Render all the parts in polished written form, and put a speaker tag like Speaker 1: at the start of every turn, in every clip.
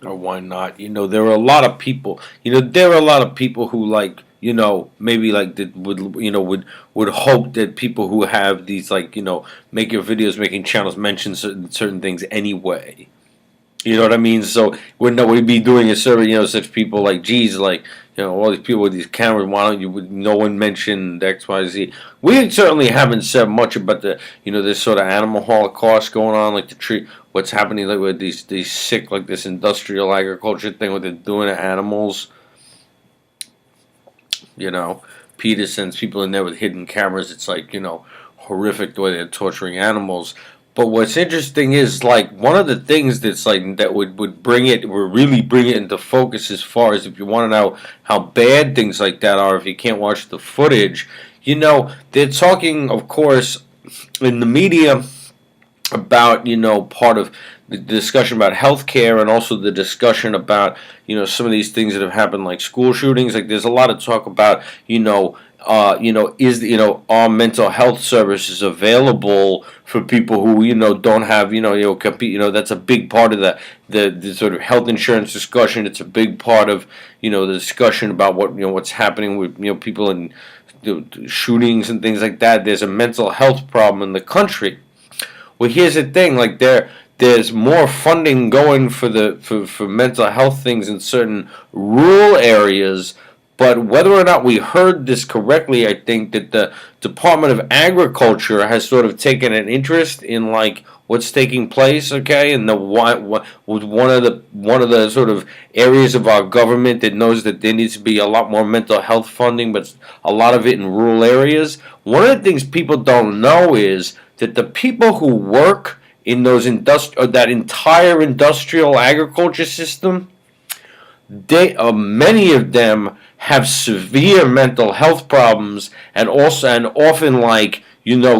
Speaker 1: or why not? There are a lot of people. There are a lot of people who like. Maybe like that would hope that people who have these like making videos, making channels mention certain things anyway. You know what I mean? So we'd be doing a survey, such people like, geez, like, all these people with these cameras, why don't you, would no one mention X, Y, Z? We certainly haven't said much about this sort of animal holocaust going on, like the tree, what's happening like with these sick, like this industrial agriculture thing, what they're doing to animals, you know. Peter sends people in there with hidden cameras. It's like, horrific the way they're torturing animals. But what's interesting is like one of the things that's like that would really bring it into focus as far as if you want to know how bad things like that are if you can't watch the footage. They're talking, of course, in the media about part of the discussion about healthcare and also the discussion about some of these things that have happened like school shootings. Like there's a lot of talk about is are mental health services available for people who don't have compete. That's a big part of the sort of health insurance discussion. It's a big part of the discussion about what's happening with people in shootings and things like that. There's a mental health problem in the country. Well, here's the thing: like there's more funding going for mental health things in certain rural areas. But whether or not we heard this correctly, I think that the Department of Agriculture has sort of taken an interest in like what's taking place. Okay, and one of the sort of areas of our government that knows that there needs to be a lot more mental health funding, but a lot of it in rural areas. One of the things people don't know is that the people who work in that entire industrial agriculture system, many of them have severe mental health problems, and often like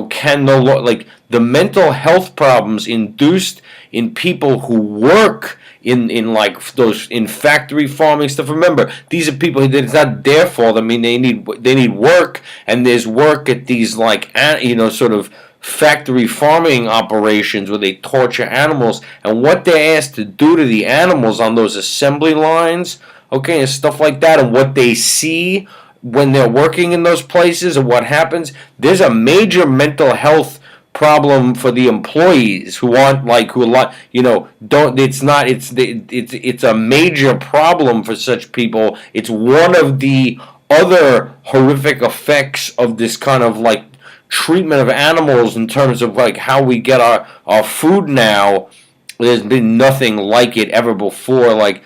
Speaker 1: can no like the mental health problems induced in people who work in like those in factory farming stuff. Remember, these are people that it's not their fault. I mean, they need work, and there's work at these like sort of factory farming operations where they torture animals, and what they're asked to do to the animals on those assembly lines, okay, and stuff like that, and what they see when they're working in those places and what happens. There's a major mental health problem for the employees who aren't like who a lot don't it's a major problem for such people. It's one of the other horrific effects of this kind of like treatment of animals in terms of like how we get our food now. There's been nothing like it ever before. Like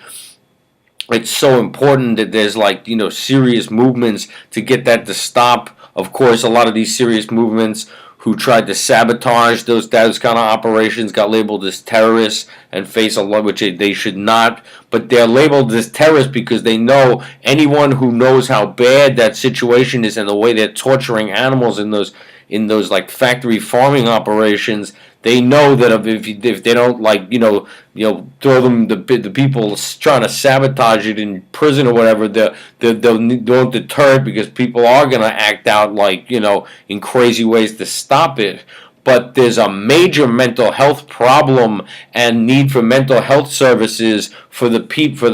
Speaker 1: it's so important that there's like serious movements to get that to stop. Of course, a lot of these serious movements who tried to sabotage those kind of operations got labeled as terrorists and face a lot, which they should not. But they're labeled as terrorists because they know anyone who knows how bad that situation is and the way they're torturing animals in those like factory farming operations. They know that if they don't like throw them the people trying to sabotage it in prison or whatever, they don't deter it because people are gonna act out like in crazy ways to stop it. But there's a major mental health problem and need for mental health services for the people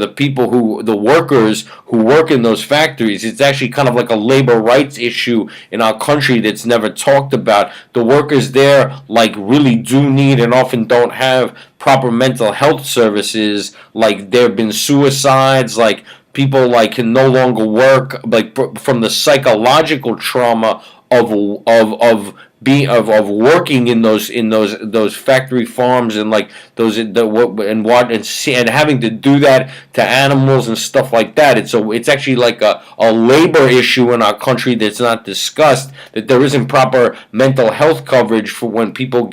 Speaker 1: the workers who work in those factories. It's actually kind of like a labor rights issue in our country that's never talked about. The workers there like really do need and often don't have proper mental health services. Like there have been suicides, like people like can no longer work like from the psychological trauma of being of working in those factory farms and like those and having to do that to animals and stuff like that. It's actually like a labor issue in our country that's not discussed, that there isn't proper mental health coverage for when people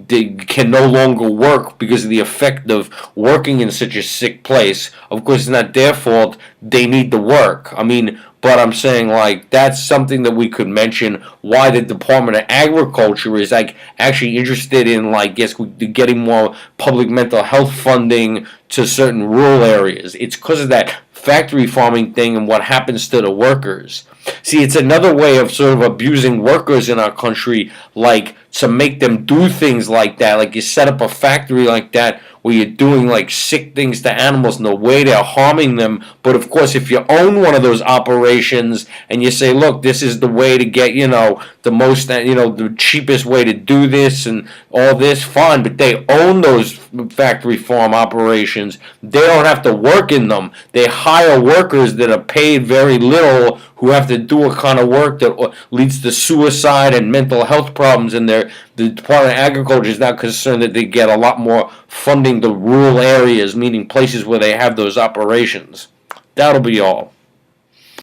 Speaker 1: they can no longer work because of the effect of working in such a sick place. Of course, it's not their fault. They need the work. I mean, but I'm saying like that's something that we could mention. Why the Department of Agriculture is like actually interested in like getting more public mental health funding to certain rural areas. It's because of that factory farming thing and what happens to the workers. See, it's another way of sort of abusing workers in our country, like to make them do things like that. Like you set up a factory like that where you're doing like sick things to animals and the way they're harming them. But of course, if you own one of those operations and you say, look, this is the way to get, the most, the cheapest way to do this and all this, fine. But they own those factory farm operations. They don't have to work in them. They hire workers that are paid very little, who have to do a kind of work that leads to suicide and mental health problems. And the Department of Agriculture is now concerned that they get a lot more funding to rural areas, meaning places where they have those operations. That'll be all.